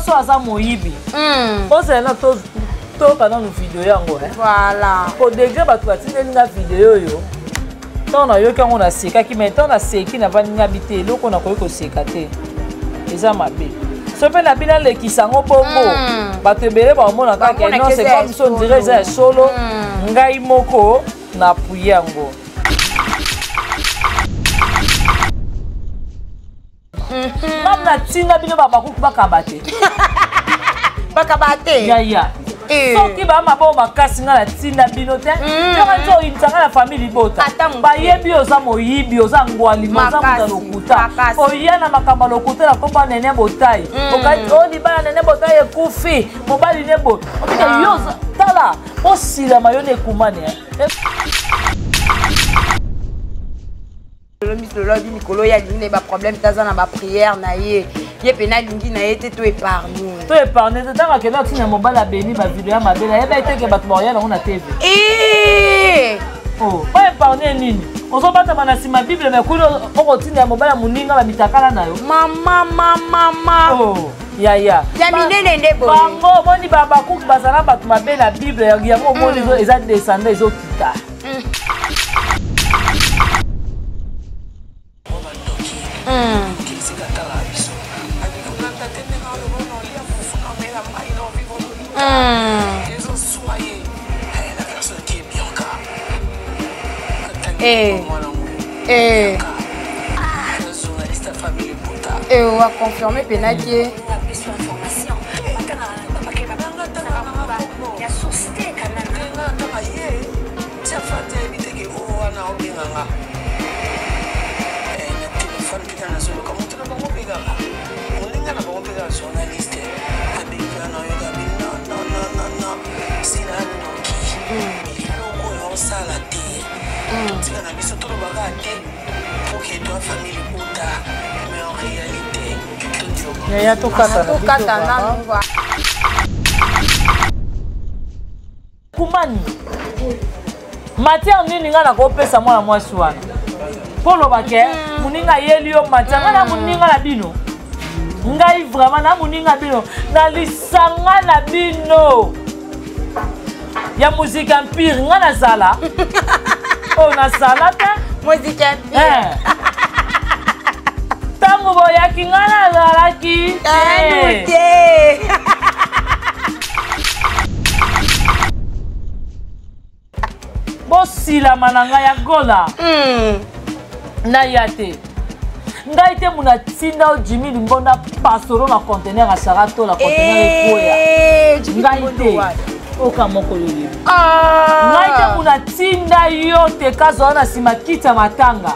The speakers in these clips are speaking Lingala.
so aza moyibi ozala na to pendant nos vidéos yango voilà pour degré bato batindeli na vidéo yo tant na yoki yango na sekaki mais tant na seki na vaninga bite eloko na koyi koseka te eza mabe so mpe na bino alekisa yango bongo bato ebele baomona kaka non c'est comme so ondire eza ya solo ngai moko na puye yango mam na ntina bino babakuku bakaba te bakaba te yaya soki bamabo makasi nga na ntina bino te yoka nti oyinzanga na famille libota bayebi oza moyibi oza ngwalima oza muta lokuta oya na makambo lokuta na komba nene botai o libala nene botai ekufi mobali ne bo okita yo tala osilama yo na ekumane lobi mikolo ya lingi ba problème taza na ba prière na ye pena lingi na ye te to épargner te tanga ke na tina mobala beni ba vidéo ya mabela yeba ete ke bato baoya nango na TV oh pas épargner nini ozobata bana sima bible mais kuno okotinda ya mobala muninga ba mitakala na yo mama oh ya minene nde boye bango boni babakuku bazala bato mabe na bible yango omoni eza descendant ezokita on va confirmer Penaki. Yaya tokata kumani matia nini nga na kopesa mwana mwasi wana polo bake muninga yeli yo matia nga na muninga na bino ngai vraiment na muninga bino na lisanga na bino ya musique empire nga na sala oh na sala ta musique empire tango boyaki nga na zalaki bosilama na ngai ya gola na ya te ngai te muna tinda o Jimmy Limbonda pasoro na conteneur ya sarato la conteneur ekoya ngai te oka moko yoyebi ngai te muna tinda yo te kazo na sima kiti ya matanga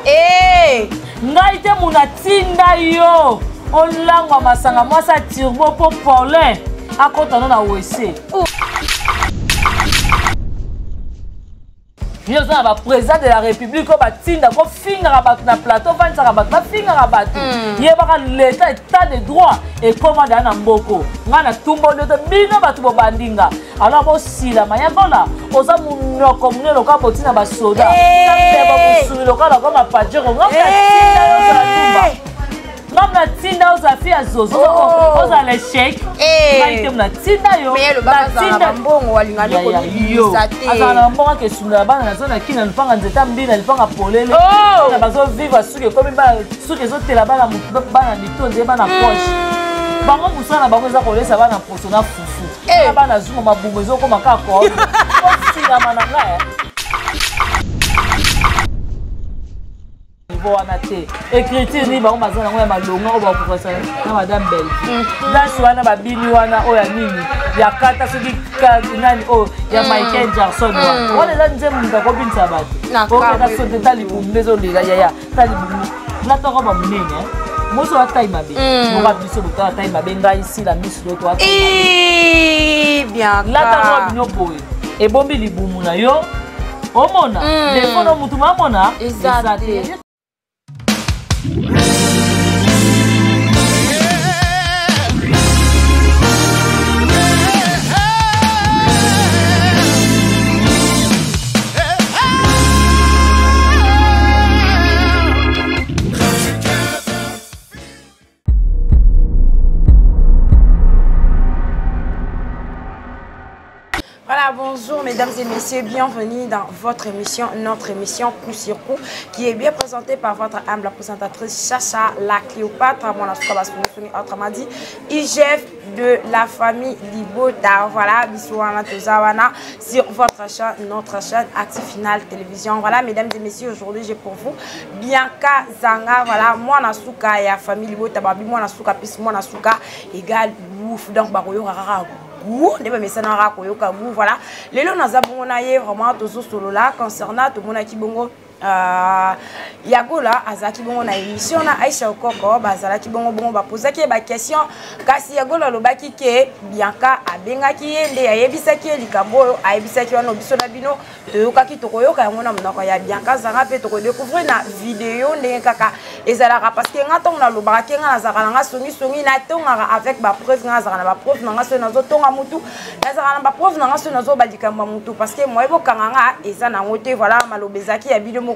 ngai te muna tinda yo olangwa masanga mwasa turbo po Paulin akotano na wese Nous sommes président de la République, ko finga bato na plateau, vanza bato, ba finga bato. Yeba l'état état de droit et commande na mboko. Ngana tumbo de bino bato bo bandinga. Alors bo sila maya bola, oza munoko munelo ka botina ba soda. Tape ba musuli lokala ko mapajero ngaka tinda yo za tumba. Ngana tinda yo za fia zozo, oza le shake. Maite mna tinda yo. Na tinda mbongo walingani ko bizate. Azana mbongo ke sunda bana na zona kina lipanga nzeta mbina lipanga polele. Na bazo vivre suke komi ba suke zo tela bana bana mitonde bana poche. Bango musana bango za kolesa bana poso na fufu. Bana zuma mabungo zo ko makako. Osila mananga. Wana te écriture ni ba on bazana ngo ya malonga o ba professeur na madame Belle dans wana ba bini wana o ya nini ya kata soki nani o ya Michael Jackson wana za nje munda ko binsa bato o ka so de tali bumbezo lela ya tali bumbezo la to ko ba munene moso wa taille mabe mo ba biso do ta taille mabe nga ici la miss do to bien la ta ko bino boy e bombi libumu na yo omona defono mutu mamona exactement. Voilà, bonjour mesdames et messieurs, bienvenue dans votre émission, notre émission Coup sur Coup, qui est bien présentée par votre humble présentatrice Chacha la Cléopâtre, autrement dit, IGF de la famille Libota. Voilà, Bisouana Tozawana sur votre chaîne, notre chaîne Actif Final Télévision. Voilà, mesdames et messieurs, aujourd'hui j'ai pour vous Bianca Zanga. Voilà, moi Nasuka et la famille Libota, Babi, moi Nasuka, puis moi Nasuka égale ouf, donc Baroyo Rara. Voilà, les lots n'a vraiment tous solo là concernant tout le monde qui bongo. Yago là azaki bongo na émission na Aïcha Okoko bazala ki bongo bongo ba poser ki ba question kasi Yago là lobaki ke Bianca abengaki yende ayebisaki likambo ayebisaki wana biso na bino toyokaki tokoyoka yango na monoko ya Bianca Zanga pe toko découvrir na vidéo ndenge kaka ezalaka parce que nga tonga lobaka ke nga nazaka nga songi na tonga avec ba preuve nga nazaka na ba preuve nga so nazo tonga mutu nazaka na ba preuve nga so nazo ba dikamba mutu parce que moi ebo kanga eza na ngote voilà malobezaki ya bidon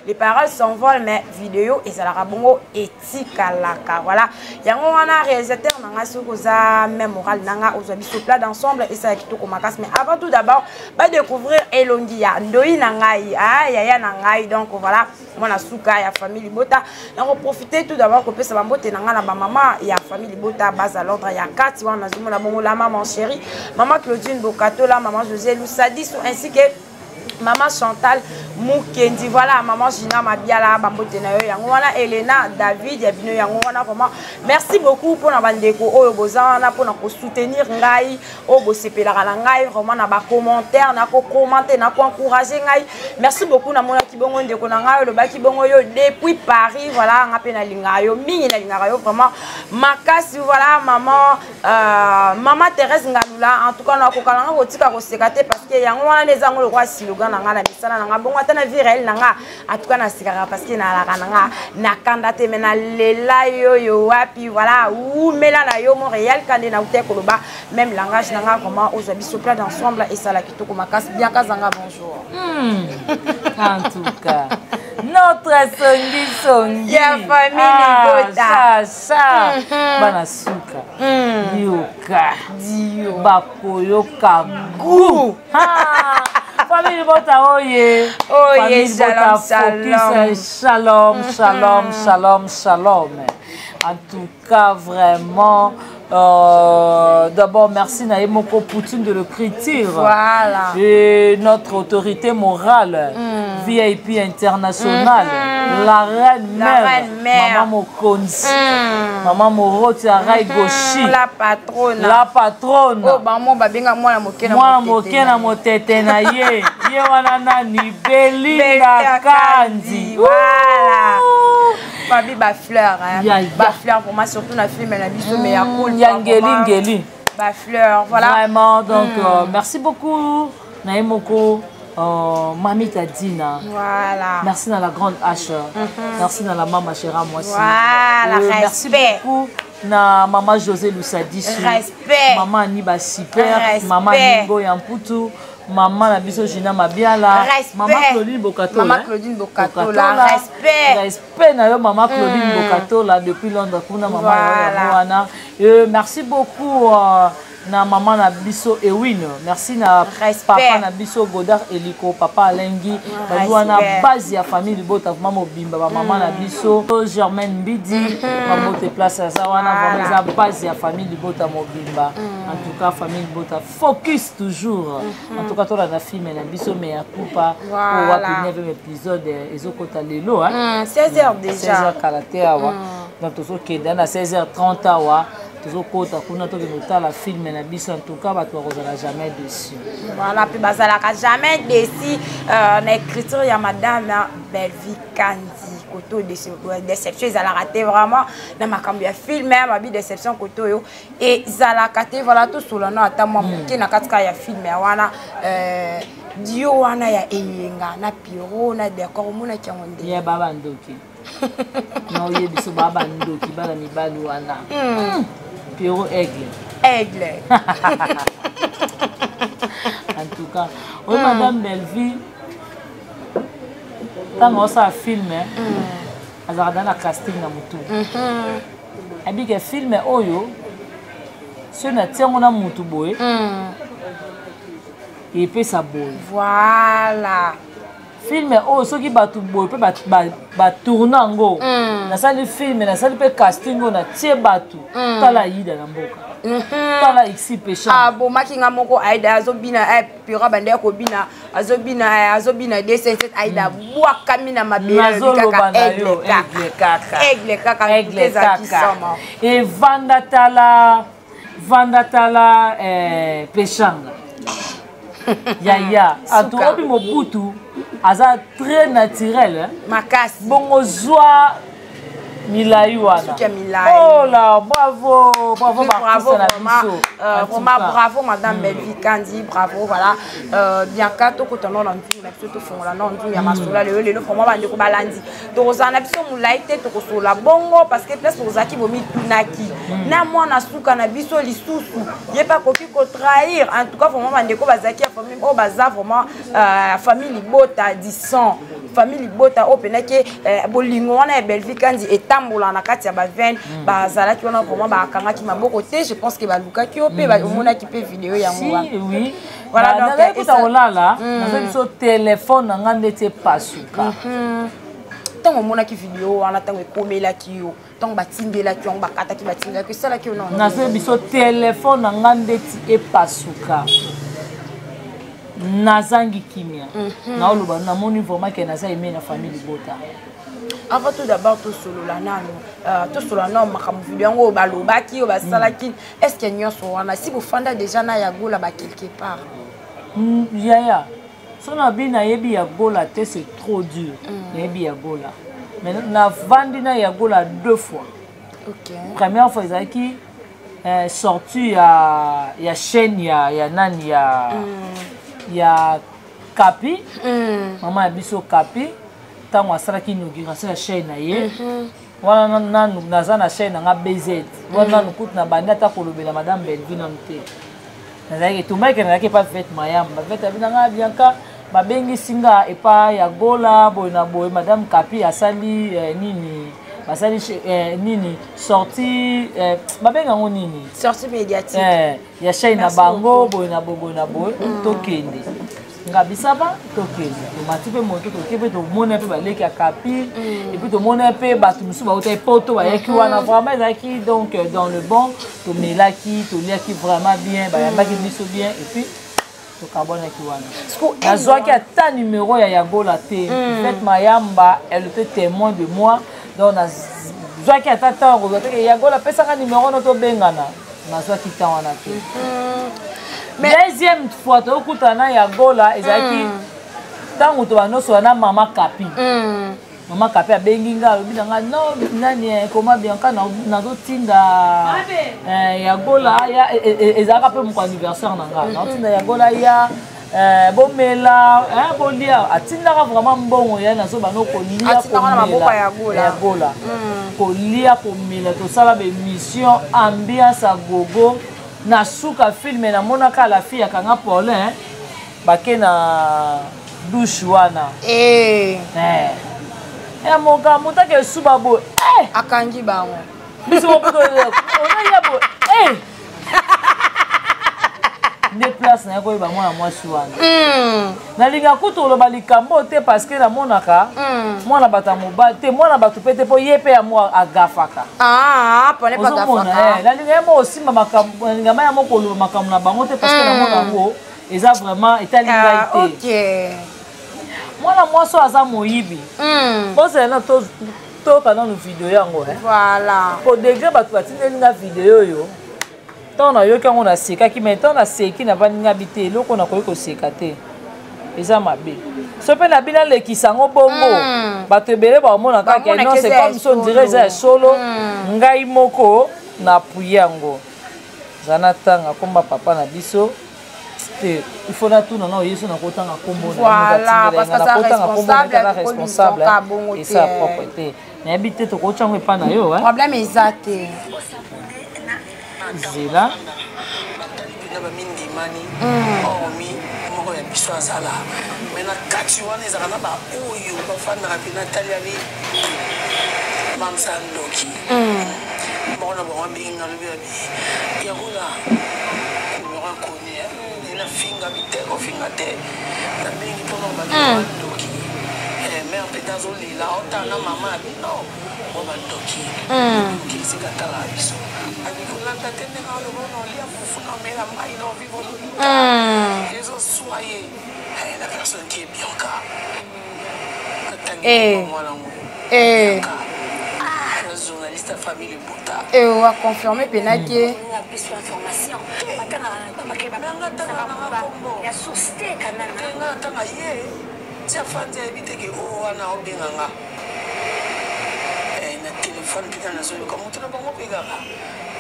les paroles s'envolent mais vidéo et ça la rabongo etikalaka. Voilà, yango wana réalisateur nanga sokoza même moral nanga ozabiso plat d'ensemble et ça kitoko makas. Mais avant tout d'abord va découvrir Elongia ndoi nangai yaya nangai. Donc voilà, moi na suka ya famille Libota on profiter tout d'abord que peut ça mbote nanga na ba maman ya famille Libota base à Londres ya Kati wana zumo na bongo la maman chérie maman Claudine Bokato la maman José Lusadi ainsi que maman Chantal Mukendi. Voilà, maman Gina Mabiala Bambote na yo yango wana Elena David ya bino yango wana vraiment merci beaucoup pour na bandeko oyo bozana pour na ko soutenir ngai o bosepelaka na ngai vraiment na ba commentaire na ko commenter na ko encourager ngai. Merci beaucoup na mona kibongo ndeko na ngai le ba kibongo yo depuis Paris. Voilà, nga pe na linga yo mingi na linga yo vraiment makasi. Voilà, maman Thérèse Ngalula en tout cas na ko kalanga botika ko sekate parce que yango wana les angolo kwa siloga na nga na misala na nga bongo atana virel na nga en tout cas na sikara parce que na la nga na kandate mena lela yo wapi. Voilà, ou mela na yo Montréal kande na ute koloba même langage na nga comment aux habits plat d'ensemble et ça la kitoko makas. Bianca Zanga, bonjour. En tout cas notre songi ya famille Libota bana suka dio bakoyoka gu famille Libota oye shalom. En tout cas vraiment d'abord merci Naïmoko Poutine de le critique. Voilà. Et notre autorité morale VIP internationale, la reine mère, Maman Mokonzi, Maman Moroti Arai Goshi, la patronne. Oh maman babenga moi na motete na ye wana nani Belinda Kandi. Voilà. Babi ba fleur ba fleur pour moi surtout na film la biso mais ya cool ngeli ba fleur. Voilà vraiment donc merci beaucoup Naïmoko Mami Tadina. Voilà. Merci dans la grande H. Merci dans la maman Chéra moi aussi. Voilà, merci beaucoup na maman José Lusadi. Respect. Maman Aniba Super, maman Ningo Yamputu, maman la biso Gina Mabiala, maman Claudine Bokato. Maman Claudine Bokato la respect. Respect na yo maman Claudine Bokato là depuis Londres kuna maman wana. Merci beaucoup na maman na biso Ewin. Merci na papa na biso Godard Eliko, papa Alengi. Wana base ya famille Libota maman Bimba, maman na biso Germaine Bidi, maman te place ça wana vraiment base ya famille Libota Mobimba. En tout cas famille Libota focus toujours. En tout cas toi la film na biso mais ya coupa pour voir le 9e épisode ezokota lelo 16h déjà. 16h karaté awa. Donc tozo kenda na 16h30 awa. La film en tout cas, tu ne jamais déçu. Voilà, puis bazalaka jamais déçu. L'écriture, il y a madame Belvi Kandi. Koto déception, ils ont raté vraiment. Dans ma cambia film, ma vie déception koto yo. Et ils ont raté voilà tout sous le nom. Attends moi, qui n'a qu'à faire film, wana Dio wana ya eyenga na piro na décor mona qui ont dit. Ya baba ndoki. Non, il y a biso baba ndoki bala mibali wana. Pierrot Aigle. En tout cas, oui, madame Belvi, quand on a filmé, elle a dans la casting na mutu. Elle dit que film oyo, si on a tiré mon mutu boy, et puis ça boy. Voilà. Film oh ceux qui battent boy peut tourner en go. Na sali film na sali peut casting on a tie batu. Tala yida na mboka. Tala exi péché. Ah bon makinga moko aida azobina pira bande ko bina azobina D77 aida bwa kamina mabele aigle kaka. Et Vandatala Peshanga. Yaya atobi mobutu aza très naturel hein. Makasi bongo zwa Milai wana. Oh là, bravo, bravo, bravo, bravo, madame Belvi Kandi, bravo, voilà. Bianca, tout le temps, on a vu, tout fond, là, non, il y a ma sola, le vraiment, on a balandi. Donc, on a vu, on l'a été, tout la bongo, parce que place pour Zaki, vomi, tunaki. Na moi, na souka, na biso, li sousou. Il n'y a pas coquille qu'on trahir. En tout cas, vraiment, on a déco, Zaki, famille, oh, baza, vraiment, famille, libota, 10 ans. Famille, libota, oh, penake, bolingo, on a Belvi Kandi, et tambola na kati ya ba veine ba zala ki wana vraiment ba kanga ki maboko te je pense que ba luka ki opé ba omona ki pe vidéo ya moi oui voilà donc et ça olala na biso téléphone na ngande te pasuka tant omona ki vidéo wana tant ekomela ki yo tant ba tindela ki on ba kata ki ba tindela ki sala ki non na biso téléphone na ngande ti e pasuka nazangi kimia na oloba na moni vraiment que na za aimé na famille bota. Avant tout d'abord, tout solo la nano, tout solo la norme, comme vidéo, balobaki, ou basalaki. Est-ce qu'il y a un si vous fondez déjà na yago là-bas quelque part? Yaya, si on a bien yabi yago là, c'est trop dur. Yabi yago là. Mais na vendu na yago là 2 fois. Ok. Première fois, ils qui sorti ya chaîne ya nani ya Kapi. Maman a biso Kapi. Tant moi ça qui nous grâce la chaîne na ye wana nanu naza na chaîne nga BZ wana nous coûte na banda ta kolobela madame Belvi na mté nazaki to mike na pas fête mayamba fête abina nga Bianca babengi singa et pas ya gola boy na boy madame Kapi asali nini basali nini sorti babenga ngo nini sortie médiatique ya chaîne na bango boy na boy to kende ngabisaba tokende matipe moto tokepe to mona pe baleki ya Kapi et puis to mona pe batu musu ba ota poto ba yaki wana vraiment ezaki donc dans le bon to melaki to liaki vraiment bien ba yambaki biso bien et puis to carbone ki wana nazwaki ata numéro ya yagola te fait mayamba elle était témoin de moi donc nazwaki ata ta ko que yagola pesa ka numéro no to bengana nazwaki ta wana te. Mais deuxième fois, tu as na ya gola ezaki tango to banoso na mama Kapi. Mama Kapi a benginga binanga non nani comment bien quand na do tinda ya gola ya ezaka pe mon anniversaire nanga. Na tinda ya gola ya bomela bolia atinda vraiment mbongo ya na so banoko lia ko ya gola. Ko lia ko mela to sala be mission ambiance a gogo. Na suka filme na monaka la fille akanga Paulin bake na douche wana moka mutake suba bo akangi bango biso poto ona ya bo ne place na ko ba mwana mwasi wana na linga kuto lo likambo te parce que na monaka mwana bata mobali te mwana batu pete po yepe ya mo agafaka pone pa gafaka na linga mo osimba makambo linga maya mo ko lo makambo na bango te parce que na mona ngo eza vraiment etalinga ite OK mwana mwasi aza moyibi bose na to kana no video yango voilà ko degré batu batindeli na video yo tant na yo kango na seka ki maintenant na seki na baninga bité loko na koyiko seka te eza mabe so pe na bina lekisango bongo bato ebele ba mona kaka non c'est comme si on dirait ça solo ngai moko na puyango zana tanga komba papa na biso te il faut na tout na yeso na kotanga kombo voilà parce que ça responsable et ça propreté na habité to ko chango pa na yo problème ezate zela na mindi mani omi moko ya biso azala mais na kati wana ezaka na ba oyo bafandaka mpe natalia bi mamsandoki moko na bango bengi na lobi yabi yakola numéro inconnue na finga biteko finga te na bengi mpona bandoki mère mpe tazolela otanga mama ya bino o bandoki okisika tala ya biso alikolanda te ndenge aloba naolia fufu na omela mai na ovivo lolinga ezoswa ye la personne qui est Bianca atangi mwana ngoyo journaliste à famille Bota. Et on va confirmer Pénaké. La source quand même. Tu as fait des habits que oh on a bien nga. Et na téléphone puis dans la zone comme tu n'as pas mon pégara.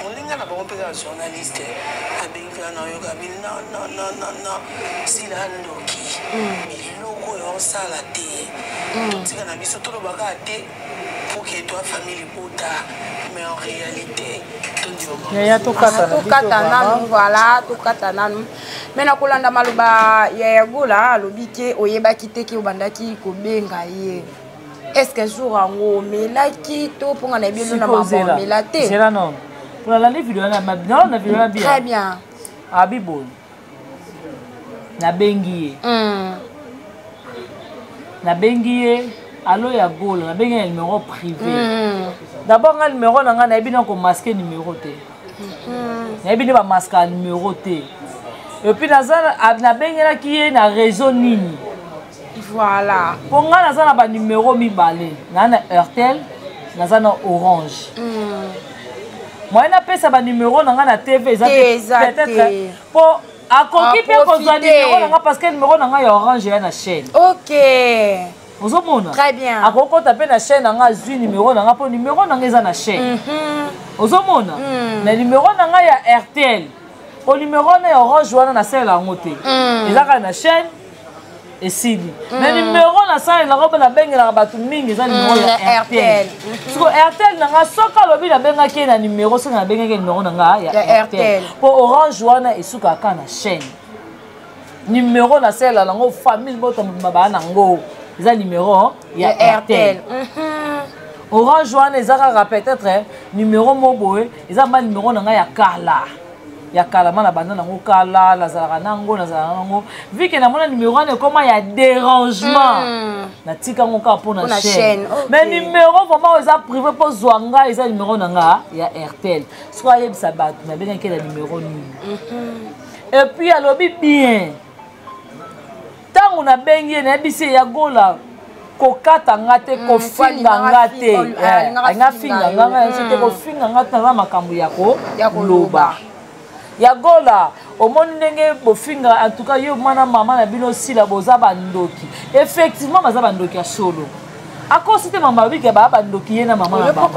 On linga na pas pégara journaliste. Avec na yoga non. Si la ndoki. Il loko yo sala té. Tu kana biso to baka té. Pour que toi famille Bota mais en réalité voilà tout katana mais na kolanda maloba ya gola lobike oyebaki te ki obandaki kobenga ye est-ce que jour ango melaki to ponga na bielo na mama melate c'est là non pour la vidéo na non na vidéo na bien très bien abibol na bengi na bengi allo ya gola na bengi numéro privé d'abord un numéro nanga na ebina ko masquer numéro te na ebina ba masquer numéro te et puis na bengi na ki na réseau nini voilà pour nga na ba numéro mibale na Airtel na Orange moi na pesa ba numéro nanga na TV peut-être pour akoki pe ko za numéro nanga parce que numéro nanga ya Orange ya na chaîne OK ozomona très bien akokota pe na chaîne nanga zui numéro nanga po numéro nanga eza na chaîne ozomona na numéro nanga ya RTL po numéro na Orange wana na sala yango te ezaka na chaîne esili na numéro na sala la robe na bengela bato mingi eza numéro ya RTL siko RTL nanga soka lobi na bengaki na numéro soka na bengaki numéro nanga ya RTL po Orange wana esuka ka na chaîne numéro na sala lango famille boto mabana nango eza numéro ya RTL Orange wana ezaka peut-être numéro moboé eza ma numéro nanga ya kala mana banda nango kala lazalaka nango vu que na mona numéro wana comment ya dérangement na tika ngo ka pour na chaîne mais numéro vraiment eza privé pour zwanga eza numéro nanga ya RTL soit yebisa bato na benga ke la numéro nini et puis alobi bien tango na bengi na bisi ya gola kokata ngate kofinga ngate nga finga nga c'était kofinga ngate na makambo ya ko loba ya gola omoni ndenge bofinga en tout cas yo mwana mama na bino sila boza bandoki effectivement baza bandoki ya solo akosi te mama bike ba bandoki ye na mama na ba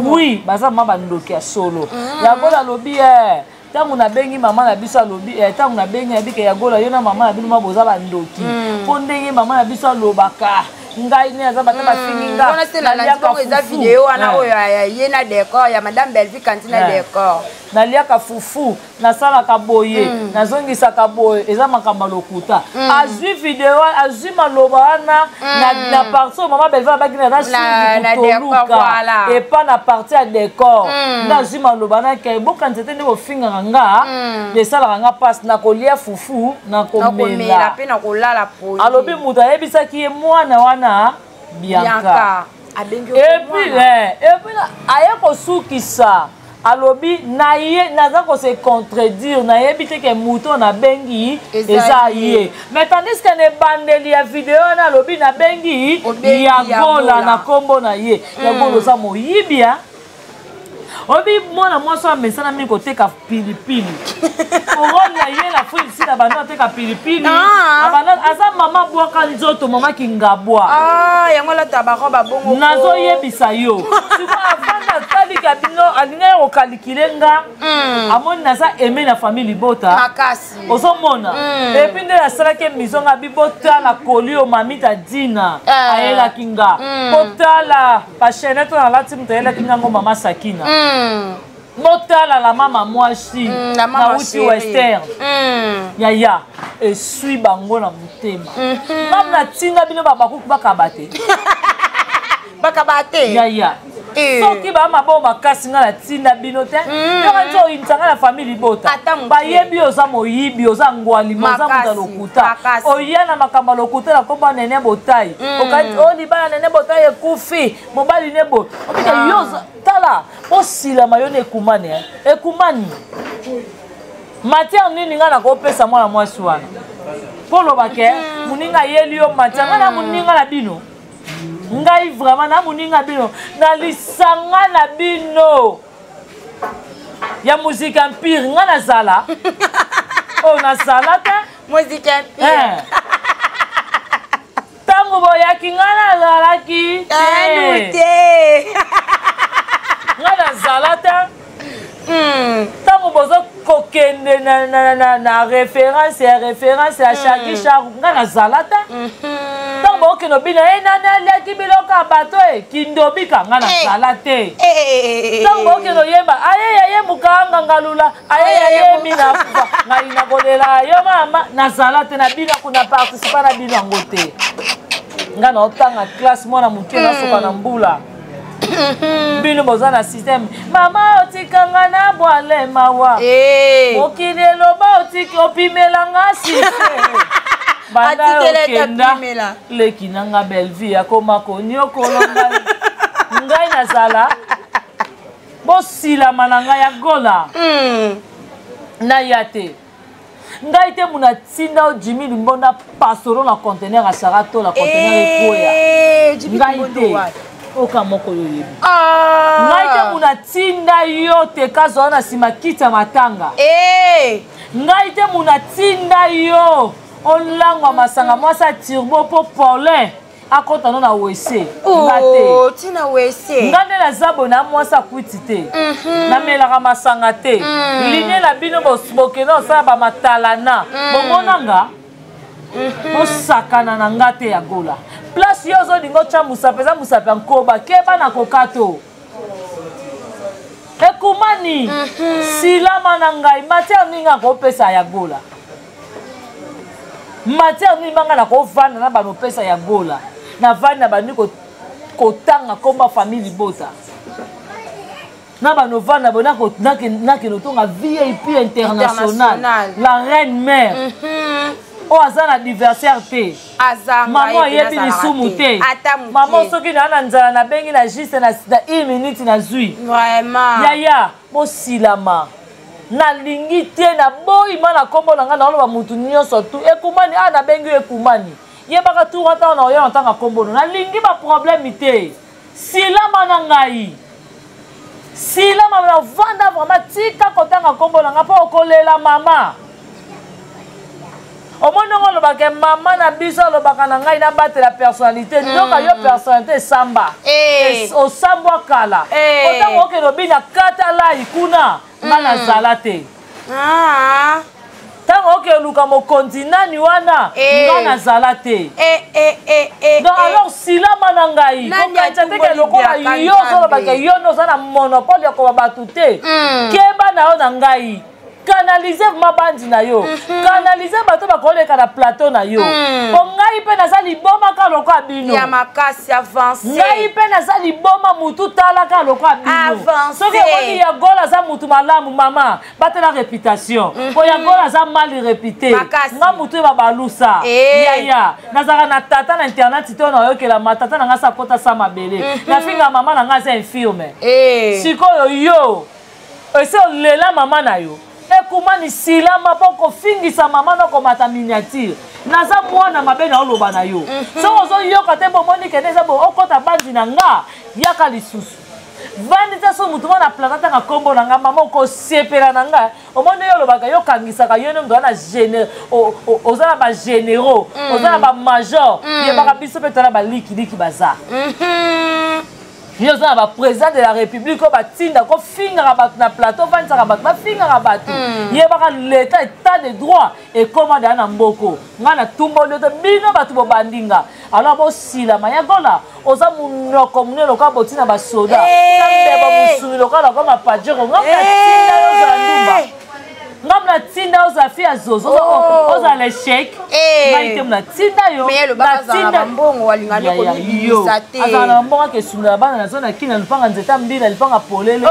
oui baza mama bandoki ya solo ya gola lobi tangu na bengi mama na biso alobi tangu na bengi abike ya gola yo na mama na bino maboza bandoki po ndenge mama na biso alobaka ngai ne aza bata bafinga on a c'est la eza vidéo ana oyo ye na décor ya madame Belvique kantina décor naliaka fufu nasalaka boye nazongisaka boye eza makambo lokuta azwi video azwi maloba wana na partie mama Belvique abaki na toluka et pas na partie ya décor nazwi maloba na ke boka nzete nde bofingaka nga esalaka nga passe na kolia fufu na komela pe na kolala po alobi moto ayebisaki ye mwana wana Bianca et puis aya kosukisa alobi na ye naza ko se contredire na yebi te ke muto na bengi eza ye mais tandis que ne bandeli ya video na alobi na bengi ya gola na kombo na ye ya gola za moyibi obi mwana mwasi amesana mingi koteka pilipili orona ye na fo ici na bando ateka pilipili aza mama bwaka nzoto mama kingabwa yango lata baroba bongo nazoyebisa yo siko afanda talika bino alinga yo kokalikile nga amoni naza aime na famille Bota makasi ozomona epi nde asalaki émission nga bibotala kolio mamita dina ayelaki nga kotala pachaîne to nalati moto ayelaki ngango mama Sakina motala la mama mwasi na uti western yaya esui bango na motema mam na tinga bino babakuku bakabate bakabate yaya soki ba mabo makasi nga na tinda bino te yo nzo intanga la famille libota ba yebi oza moyibi oza ngwali moza muta lokuta oyana makamba lokuta la komba nene botai okati oni bana nene botai ekufi mobali nebo okita yoza tala osila mayone ekumani ekumani matière nini nga na kopesa mwana mwasi wana polo bake muninga yeli yo matière nga na muninga na bino ngai vraiment na muninga bino na lisanga na bino ya musique empire nga na zala oh na zala ta musique empire tango boyaki nga na zala ki nga na zala ta tango bozo kokende na référence à chaque char nga na zala ta tango okeno bino nani aliaki biloko ya bato kindobika nga na zala te tango okeno yeba aye mukanga ngalula aye mina kufa ngai na kolela yo mama na zala te na bino kuna participa na bino yango te nga na otanga classe mwana moke nasoka na mbula bino boza na système mama otikanga na bwale mawa mokili eloba otiki opimelanga sise banda okenda leki nanga belvie akoma koniokolo ngai nazala bosilama na ngai ya gola na ya te ngai te muna tinda o Jimmy Limbonda pasoro na conteneur asara to la conteneur ekoya ngai te oka moko yo yebi ngai te muna tinda yo te kazo na sima kita matanga ngai te muna tinda yo olangwa masanga mwasa turbo po Paulin akota no na wese ngate tina wese ngande la zabo na mwasa kwiti te na melaka masanga te ligne la bino bokeno sa ba matalana bomonanga osakana na ngate ya gola place yozo dingo cha musapeza musape nkoba keba na kokato ekumani silama na ngai matière ninga kopesa ya gola matière ni banga na kovanda na bano pesa ya gola na vanda bani kotanga komba famille bota na bano vanda bona ko nake notonga VIP international la reine mère o azana anniversaire te maman yebi lisumu te maman soki na nzala na bengi na juste na 1 minute na zui vraiment yaya bosilama na lingi te na boyi mana kombo na nga na oloba mutu nyonso tu ekumani na bengi ekumani yebaka tu wata na oya ntanga kombo na lingi ba problème te silama na ngai silama na vanda vraiment tika kotanga kombo na nga po okolela mama omonongo lobaka mama na biso lobaka na ngai na battre la personnalité ndoka yo personnalité samba osambwa kala otango okeno bina katala ikuna ngana zala te tango okeluka mokonzi nani wana ngana zala te donc alors silama na ngai kokanisa teke lokola yo ozolobaka yo noza na monopole ya koba bato te keba na yo na ngai canaliser mabandi na yo canaliser bato bakoleka na plateau na yo po ngai mpe naza liboma ka lokola bino ya makasi avance ngai mpe naza liboma mutu tala ka lokola bino soki omoni ya gola aza mutu malamu mama batela réputation po ya gola aza mal répité nga mutu eba balusa yaya nazaka na tata na internet to na oyokela matata na nga sa kota sa mabele nafinga mama na nga aza infirme sikoyo yo ese olela mama na yo ekumani silama po kofingisa mama na komata miniature naza mwana mabe na oloba na yo so ozoyoka te bomoni kende eza bo okota bandi na nga yaka lisusu vandi te so mutu mwana plata na kombo na nga mama okosepela na nga omoni yo olobaka yo kangisaka yo nde na oza na bagénéraux oza na bamajor yebaka biso mpe toza na balikiliki baza yo za ba président de la république ko batinda ko fingaka bato na plateau vanzaka bato bafingaka bato yebaka l'état état de droit et commande na mboko nga na tumboli to bino bato bobandinga alors bosilama ya gola oza munoko munelo ka botina basoda kambe ba musumi lokala ko mapajero nga batinda yo za ndumba ngam na tinda oza fi azozo oza l'échec ngai te mna tinda yo mais le baba za na mbongo walingane ko bibisa te azana mbongo ke sunda bana na zona kina lupanga nzeta mbila lupanga polele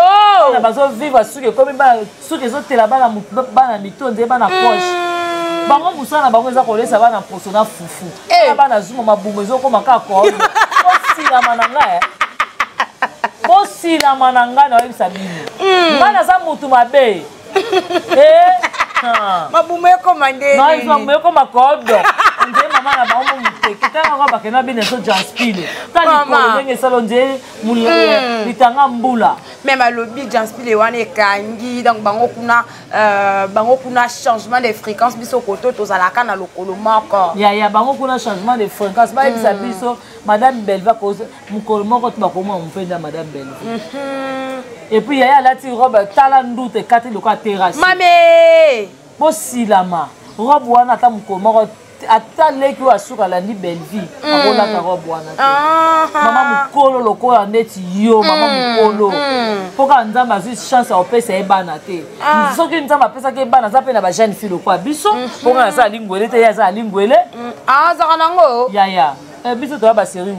na bazo vivre suke komi ba suke zo tela bana bana mitonze bana poche bango musana bango eza kolesa bana posona fufu bana zuma mabungo ezokoma kaka ko osila mananga osila mananga na oyebisa bino ngana za mutu mabe mabumo ekoma ndeni mabumo ekoma kodo nje mama na bango muteke tanga kwa bakena bine so janspile tali ko ngenge salo nje mulele litanga mbula même alobi janspile wana ekangi donc bango kuna changement de fréquence biso koto tozalaka na lokolo moko ya bango kuna changement de fréquence ba ebisa biso madame Belva cause mukolo moko tu bakoma mpenda madame Belva et puis yaya lati robe tala ndute kati loka terrasse mame bosilama robe wana ta mukolo moko ata leki wa suka landi Belvi akola ta robe wana mama mukolo lokola ndeti yo mama mukolo poka nzamba zi chance opesa ebana te soki nzamba pesa ke bana za pe na ba jeune fille kwa biso poka na sa lingwele te ya za lingwele za kanango ya biso to ba série 8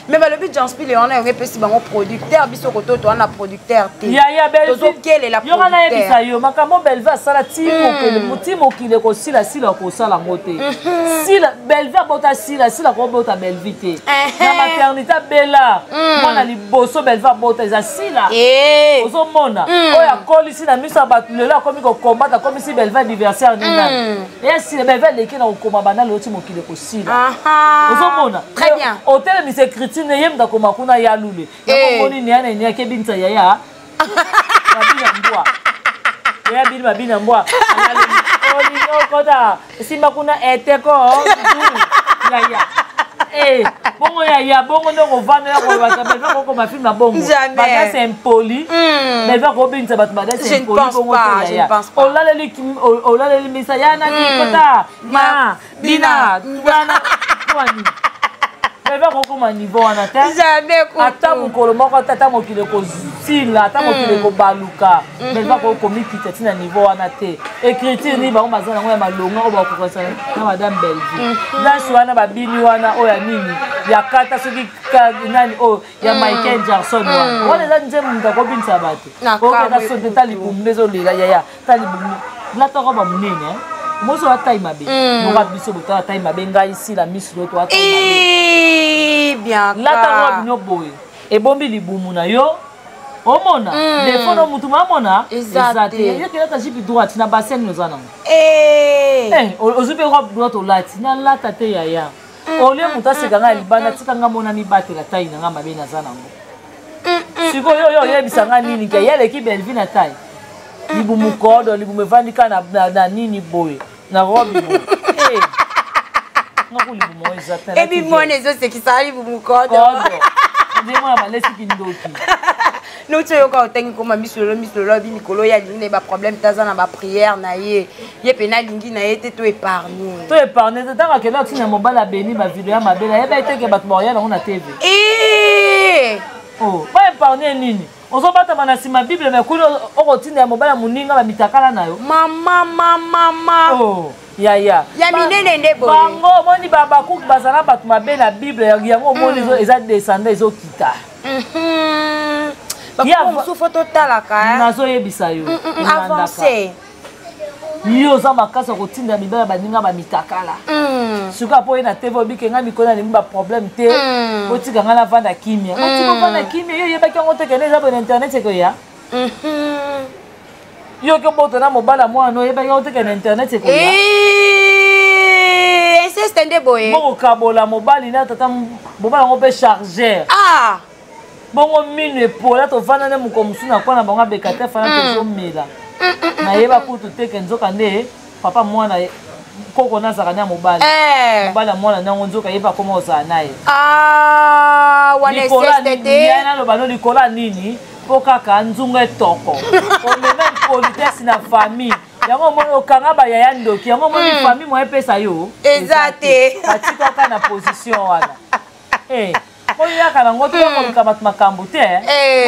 mais balobi janspile wana yonge pesi bango producteur biso koto to wana producteur te ya tozokele la yo wana yebisa yo makambo Belva asala timokile kosila kosala ngo te Belva bota sila kobota Belvi te na maternité bela mwana liboso Belva bota eza sila ozomona oyo akolisi na miso ya bato lelo akomi kokombata akomisi Belva anniversaire nini eya sila Belva eleki na kokoma banda lelo timokile kosila ozomona très bien hôtel mise Christine yemda koma kuna ya lule yamoni ni ana ni akebinza yaya babina mbwa ya bini babina mbwa olinyo kota simba kuna eteko yaya bongo yaya bongo ndoko vanda ya ko bakabeza ko ma film na bongo bada c'est impoli mais va ko binza bat bada c'est impoli bongo yaya olaleli misa yana ni kota ma bina wana kwani Belva kokoma niveau wana te ata mokolo moko ata mokile kozila ata mokile kobaluka Belva kokomikita tina niveau wana te écriture ni bango bazana ngo ya malonga oyo bakokasa na madame Belvi nasi wana babini wana oyo ya nini ya kata soki nani oyo ya Michael Jackson wana eza nje mutu akobinisa bato okeka sote talibumu ezolela yaya talibumu latoko bamunene moso atai mabe moka biso botala atai mabe ngai ici la miss loto atai mabe bien lata robe no boy ebombi libumu na yo omona defo no mutu mamona ezate yo kila ta jipi droite na bassin nozana ozupe robe droite olati na lata te yaya ole mutu asekanga libanda tikanga mona mibatela tai na nga mabe nazana ngo siko yo yebisanga nini ke yele ki Belvi na tai libumu kodo libumu evandika na nini boye na robe boye ngako libumu ezata ebi mone ezosekisa libumu kodo nde mwana balesi kindoki nous yoka otengi koma misolo bi mikolo ya lingine ba problème taza na ba prière na ye pena lingi na ye te to épargner te tanga kelo tina mobala beni ba video ya mabela yeba iteke bato ba yana na TV ba épargner nini ozobata bana sima bible mais kuno okotinda ya mobala muninga ba mitakala nayo mama ya minene nde boye bango moni baba kuki bazala bato mabe na bible yango moni eza descendant ezokita bakomosusu totalaka nazoyebisa yo avance yo oza makasi ya kotinda mibala baninga bamitakala suka po ye na tv obike nga mikolo alingi baproblème te otika nga na vanda kimia otika vanda kimia yo yebaki yango te kende eza bona internet ekoya yo ke boto na mobala mwana oyebaki yango te kende internet ekoya insiste nde boye bokokabola mobali na tata mobala yango mpe chargeur bongo mino epola tovanda nde moko mosu na kwana bango abeka te fana tozomela nayeba kutu teke nzoka nde papa mwana koko nazaka na mobali mobali ya mwana nango nzoka yeba koma ozala naye naloba no likola nini mpo kaka nzungu etoko omema politesse na famille yango omoni okanga bayaya ndoki yango omoni famille mo epesa yo eza te batikaka na position wana oyaka nango tokoluka bato makambo te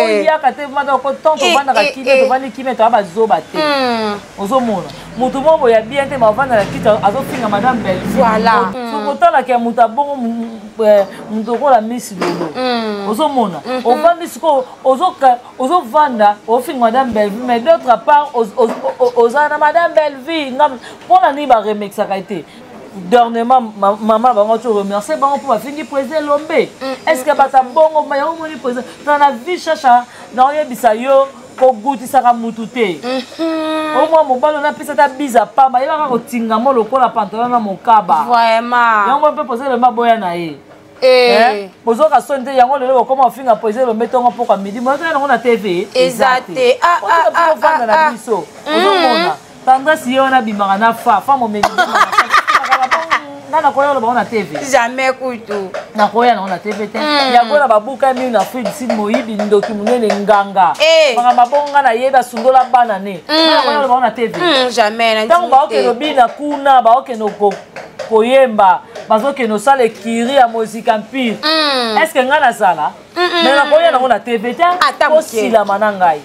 oyaka te madoko tant tovandaka kine tovandi kime toya bazoba te ozomona motu moko ya bien te bavandaka kiti azofinga madame belle voilà sokotalaka ya moto abongo moto okola misi lolo ozomona ovandi sikoyo ozovanda ofinga madame belleville mais d'autre part oza na madame belleville mpona nini baremexaka te dernièrement maman bango to remercier bango pour bafingi président Lombe est-ce que bata bongo yango moni président na vie chacha na oyebisa yo kogutisaka mutu te omwa mobalo napesa ta biza pamba yebaka kotinga mo lokola pantalon na mokaba vraiment yango mpe président Lombe boya na ye bozoka soni te yango lelo okoma ofinga président Lombe ntongo mpoka midi moto yango na TV ezate ovanda na biso ozomona tendance ye wana bimaka na fa momeli nana koya loba on a TV jamais kutu na koya na on a TV te ya koya babuka mi na Afrique du Sud moyibi ndoki munene nganga banga mabonga na yeba sundola bana ne na koya loba on a TV jamais na ntango baoke no bina kuna baoke no koyemba bazoke no sale kiri ya musique empire est-ce que ngana sala mais na koya na on a TV te osila manangai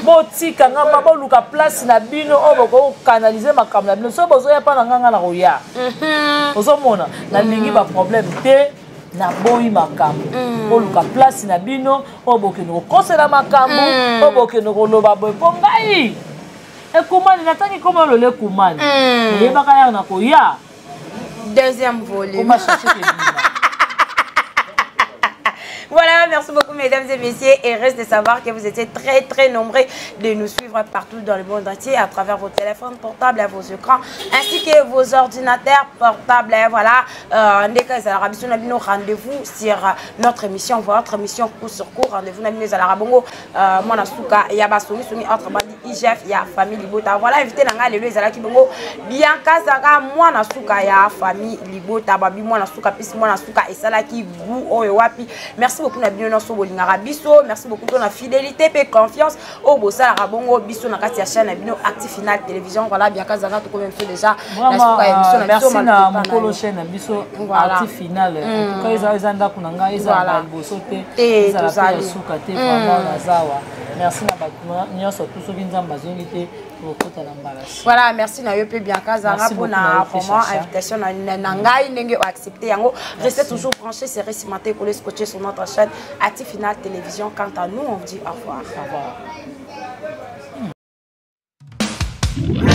botika ngamba boluka place na bino oboko canaliser makambo na bino so bozoya pa na nganga na koya ozomona nalingi baproblème te na boyi makambo oluka place na bino obokende kokosela makambo obokende koloba boye mpo ngai ekumani natangi koma lole ekumani oyebaka yaka na koya deuxième volume Voilà, merci beaucoup mesdames et messieurs et reste de savoir que vous étiez très nombreux de nous suivre partout dans le monde entier à travers vos téléphones portables et vos écrans ainsi que vos ordinateurs portables. Et voilà, rendez-vous sur notre émission, votre émission coup sur coup. Rendez-vous à la Rabongo, Monasuka, Yabasumi, Sumi, autre bandi, IGF, ya famille Libota. Voilà, invité Nanga, les deux Alaki Bongo, Bianca Zaga, Monasuka, ya famille Libota, Babi, Monasuka, Pis, Monasuka, et Salaki, Bou, Oewapi. Merci beaucoup na bino so bolingara biso, merci beaucoup pour la fidélité et confiance au bossa la bongo biso na kati ya chaîne na bino Active Final Télévision. Voilà bien Kazanga tout comme fait déjà merci na mokolo chaîne na biso Active Final en tout cas ils anda kunanga ils anda boso te ils anda suka te vraiment nazawa merci na batuma nyoso tout ce qui nzamba bazongi te. Voilà, merci na yope bien Kazanga pour la invitation na ngai ndenge accepter yango. Restez toujours branchés, c'est récimenté pour les scotcher sur notre chaîne Active Final Télévision. Quant à nous, on vous dit au revoir. Au revoir.